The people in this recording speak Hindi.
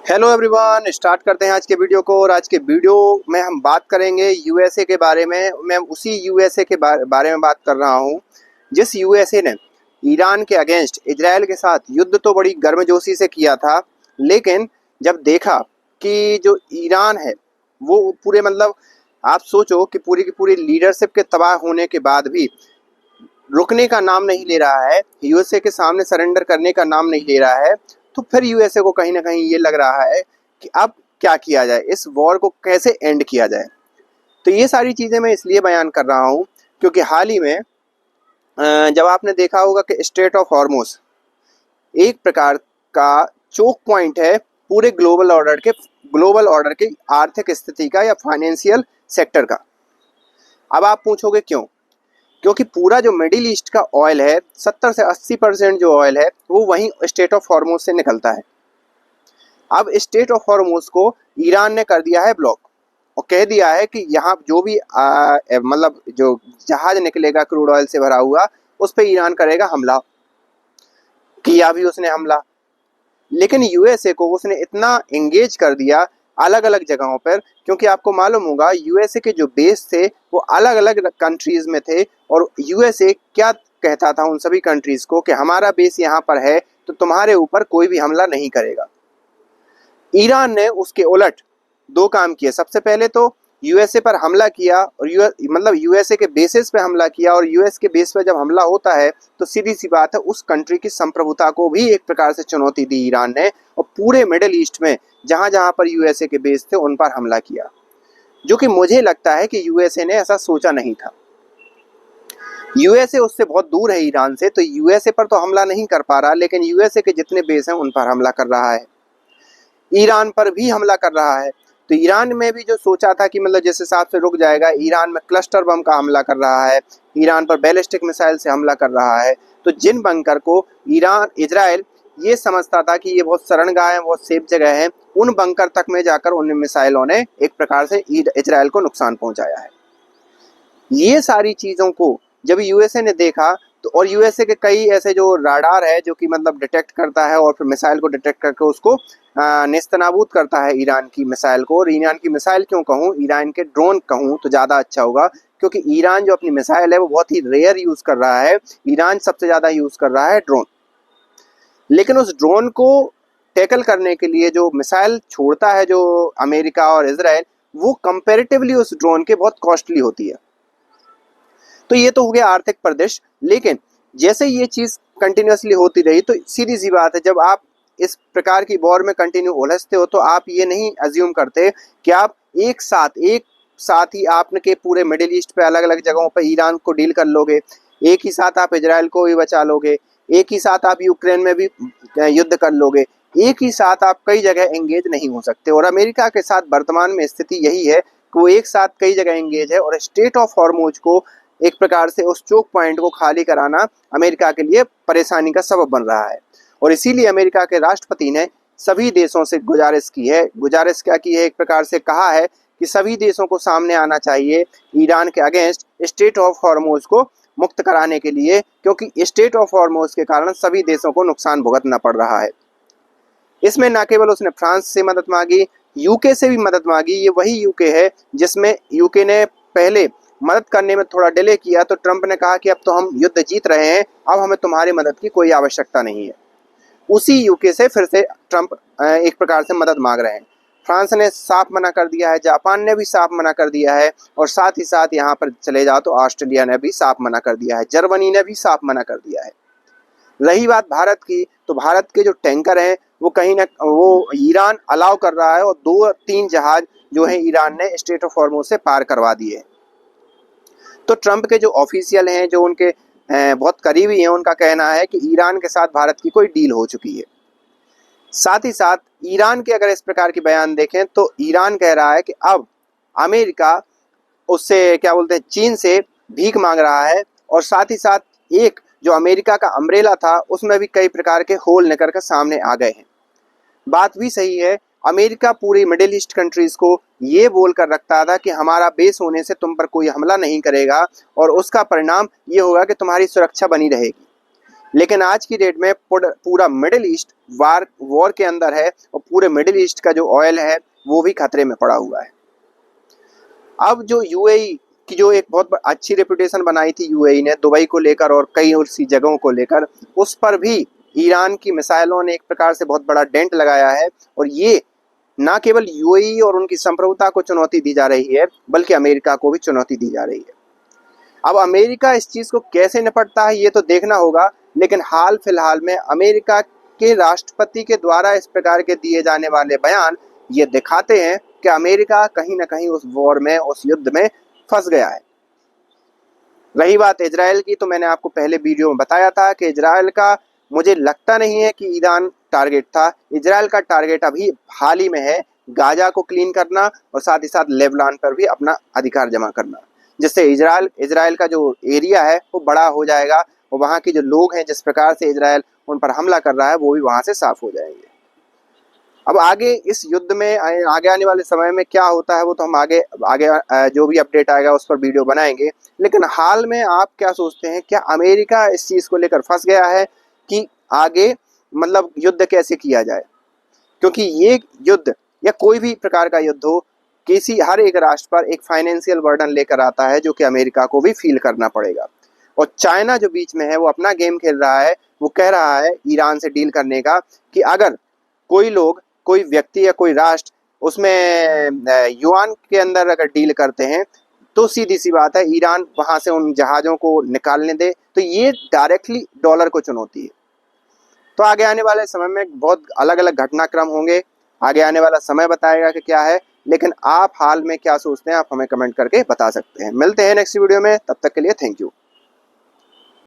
हेलो एवरीवन, स्टार्ट करते हैं आज के वीडियो को। और आज के वीडियो में हम बात करेंगे यूएसए के बारे में। मैं उसी यूएसए के बारे में बात कर रहा हूं जिस यूएसए ने ईरान के अगेंस्ट इजराइल के साथ युद्ध तो बड़ी गर्मजोशी से किया था, लेकिन जब देखा कि जो ईरान है वो पूरे आप सोचो कि पूरी की पूरी लीडरशिप के तबाह होने के बाद भी रुकने का नाम नहीं ले रहा है, यूएसए के सामने सरेंडर करने का नाम नहीं ले रहा है, तो फिर यूएसए को कहीं ना कहीं ये लग रहा है कि अब क्या किया जाए, इस वॉर को कैसे एंड किया जाए। तो ये सारी चीज़ें मैं इसलिए बयान कर रहा हूँ क्योंकि हाल ही में जब आपने देखा होगा कि स्ट्रेट ऑफ हॉर्मुज़ एक प्रकार का चोक पॉइंट है पूरे ग्लोबल ऑर्डर के आर्थिक स्थिति का या फाइनेंशियल सेक्टर का। अब आप पूछोगे क्यों? क्योंकि पूरा जो मिडिल ईस्ट का ऑयल है 70 से 80% जो ऑयल है वो वहीं स्ट्रेट ऑफ हॉर्मुज़ से निकलता है। अब स्ट्रेट ऑफ हॉर्मुज़ को ईरान ने कर दिया है ब्लॉक और कह दिया है कि यहाँ जो भी जो जहाज निकलेगा क्रूड ऑयल से भरा हुआ उस पर ईरान करेगा हमला। किया भी उसने हमला, लेकिन यूएसए को उसने इतना एंगेज कर दिया अलग अलग जगहों पर, क्योंकि आपको मालूम होगा यूएसए के जो बेस थे वो अलग अलग कंट्रीज में थे और यूएसए क्या कहता था उन सभी कंट्रीज को कि हमारा बेस यहाँ पर है तो तुम्हारे ऊपर कोई भी हमला नहीं करेगा। ईरान ने उसके उलट दो काम किए। सबसे पहले तो यूएसए पर हमला किया और यूएसए के बेसिस पे हमला किया, और यूएस के बेस पे जब हमला होता है तो सीधी सी बात है उस कंट्री की संप्रभुता को भी एक प्रकार से चुनौती दी ईरान ने, और पूरे मिडिल ईस्ट में जहां जहां पर यूएसए के बेस थे उन पर हमला किया, जो कि मुझे लगता है कि यूएसए ने ऐसा सोचा नहीं था। यूएसए उससे बहुत दूर है ईरान से, तो यूएसए पर तो हमला नहीं कर पा रहा, लेकिन यूएसए के जितने बेस हैं उन पर हमला कर रहा है, ईरान पर भी हमला कर रहा है। तो ईरान में भी जो सोचा था कि जिस हिसाब से रुक जाएगा, ईरान में क्लस्टर बम का हमला कर रहा है, ईरान पर बैलिस्टिक मिसाइल से हमला कर रहा है। तो जिन बंकर को इजराइल ये समझता था कि ये बहुत शरणगाह है, बहुत सेफ जगह है, उन बंकर तक में जाकर उन मिसाइलों ने एक प्रकार से इजराइल को नुकसान पहुंचाया है। ये सारी चीज़ों को जब यूएसए ने देखा तो, और यूएसए के कई ऐसे जो राडार है जो कि डिटेक्ट करता है और फिर मिसाइल को डिटेक्ट करके उसको नेस्तनाबूद करता है ईरान की मिसाइल को। और ईरान की मिसाइल क्यों कहूँ, ईरान के ड्रोन कहूँ तो ज़्यादा अच्छा होगा, क्योंकि ईरान जो अपनी मिसाइल है वो बहुत ही रेयर यूज़ कर रहा है। ईरान सबसे ज़्यादा यूज़ कर रहा है ड्रोन, लेकिन उस ड्रोन को टैकल करने के लिए जो मिसाइल छोड़ता है जो अमेरिका और इजराइल, वो कंपेरेटिवली उस ड्रोन के बहुत कॉस्टली होती है। तो ये तो हो गया आर्थिक परिदृश्य, लेकिन जैसे ये चीज़ कंटिन्यूसली होती रही तो सीधी सी बात है, जब आप इस प्रकार की वॉर में कंटिन्यू उलझते हो तो आप ये नहीं अज्यूम करते कि आप एक साथ ही आपने पूरे मिडिल ईस्ट पे अलग अलग जगहों पे ईरान को डील कर लोगे, एक ही साथ आप इजराइल को भी बचा लोगे, एक ही साथ आप यूक्रेन में भी युद्ध कर लोगे, एक ही साथ आप कई जगह एंगेज नहीं हो सकते। और अमेरिका के साथ वर्तमान में स्थिति यही है कि वो एक साथ कई जगह एंगेज है, और स्ट्रेट ऑफ हॉर्मुज को एक प्रकार से उस चोक पॉइंट को खाली कराना अमेरिका के लिए परेशानी का सबब बन रहा है। और इसीलिए अमेरिका के राष्ट्रपति ने सभी देशों से गुजारिश क्या की है, एक प्रकार से कहा है कि सभी देशों को सामने आना चाहिए ईरान के अगेंस्ट स्ट्रेट ऑफ हॉर्मुज को मुक्त कराने के लिए, क्योंकि स्ट्रेट ऑफ हॉर्मुज के कारण सभी देशों को नुकसान भुगतना पड़ रहा है। इसमें न केवल उसने फ्रांस से मदद मांगी, यूके से भी मदद मांगी। ये वही यूके है जिसमें यूके ने पहले मदद करने में थोड़ा डिले किया, तो ट्रंप ने कहा कि अब तो हम युद्ध जीत रहे हैं, अब हमें तुम्हारी मदद की कोई आवश्यकता नहीं है। उसी यूके से फिर से ट्रंप एक प्रकार से मदद मांग रहे हैं। फ्रांस ने साफ मना कर दिया है, जापान ने भी साफ मना कर दिया है, और साथ ही साथ यहाँ पर चले जाओ तो ऑस्ट्रेलिया ने भी साफ मना कर दिया है, जर्मनी ने भी साफ मना कर दिया है। रही बात भारत की, तो भारत के जो टैंकर हैं वो ईरान अलाउ कर रहा है, और 2-3 जहाज जो है ईरान ने स्ट्रेट ऑफ हॉर्मुज से पार करवा दिए। तो ट्रंप के जो ऑफिशियल हैं, जो उनके बहुत करीबी हैं, उनका कहना है कि ईरान के साथ भारत की कोई डील हो चुकी है। साथ ही साथ ईरान के अगर इस प्रकार के बयान देखें तो ईरान कह रहा है कि अब अमेरिका उससे चीन से भीख मांग रहा है, और साथ ही साथ एक जो अमेरिका का अम्ब्रेला था उसमें भी कई प्रकार के होल निकल कर सामने आ गए हैं। बात भी सही है, अमेरिका पूरी मिडिल ईस्ट कंट्रीज़ को ये बोल कर रखता था कि हमारा बेस होने से तुम पर कोई हमला नहीं करेगा, और उसका परिणाम ये होगा कि तुम्हारी सुरक्षा बनी रहेगी। लेकिन आज की डेट में पूरा मिडिल ईस्ट वॉर के अंदर है और पूरे मिडिल ईस्ट का जो ऑयल है वो भी खतरे में पड़ा हुआ है। अब जो यूएई की जो एक बहुत अच्छी रेपुटेशन बनाई थी यूएई ने दुबई को लेकर और कई और सी जगहों को लेकर, उस पर भी ईरान की मिसाइलों ने एक प्रकार से बहुत बड़ा डेंट लगाया है। और ये ना केवल यूएई और उनकी संप्रभुता को चुनौती दी जा रही है बल्कि अमेरिका को भी चुनौती दी जा रही है। अब अमेरिका इस चीज़ को कैसे निपटता है ये तो देखना होगा, लेकिन हाल फिलहाल में अमेरिका के राष्ट्रपति के द्वारा इस प्रकार के दिए जाने वाले बयान ये दिखाते हैं कि अमेरिका कहीं ना कहीं उस वॉर में, उस युद्ध में फंस गया है। रही बात इजराइल की, तो मैंने आपको पहले वीडियो में बताया था कि इजराइल का मुझे लगता नहीं है कि ईरान टारगेट था। इजराइल का टारगेट अभी हाल ही में है गाजा को क्लीन करना और साथ ही साथ लेबनान पर भी अपना अधिकार जमा करना, जिससे इजराइल का जो एरिया है वो बड़ा हो जाएगा और वहाँ के जो लोग हैं, जिस प्रकार से इजराइल उन पर हमला कर रहा है, वो भी वहाँ से साफ हो जाएंगे। अब आगे इस युद्ध में आगे आने वाले समय में क्या होता है वो तो हम आगे आगे जो भी अपडेट आएगा उस पर वीडियो बनाएंगे। लेकिन हाल में आप क्या सोचते हैं, क्या अमेरिका इस चीज़ को लेकर फंस गया है कि आगे मतलब युद्ध कैसे किया जाए? क्योंकि ये युद्ध या कोई भी प्रकार का युद्ध हो, किसी हर एक राष्ट्र पर एक फाइनेंशियल बर्डन लेकर आता है जो कि अमेरिका को भी फील करना पड़ेगा। और चाइना जो बीच में है वो अपना गेम खेल रहा है, वो कह रहा है ईरान से डील करने का कि अगर कोई लोग, कोई व्यक्ति या कोई राष्ट्र उसमें युआन के अंदर अगर डील करते हैं तो सीधी सी बात है ईरान वहां से उन जहाज़ों को निकालने दे, तो ये डायरेक्टली डॉलर को चुनौती है। तो आगे आने वाले समय में बहुत अलग अलग घटनाक्रम होंगे, आगे आने वाला समय बताएगा कि क्या है। लेकिन आप हाल में क्या सोचते हैं आप हमें कमेंट करके बता सकते हैं। मिलते हैं नेक्स्ट वीडियो में, तब तक के लिए थैंक यू।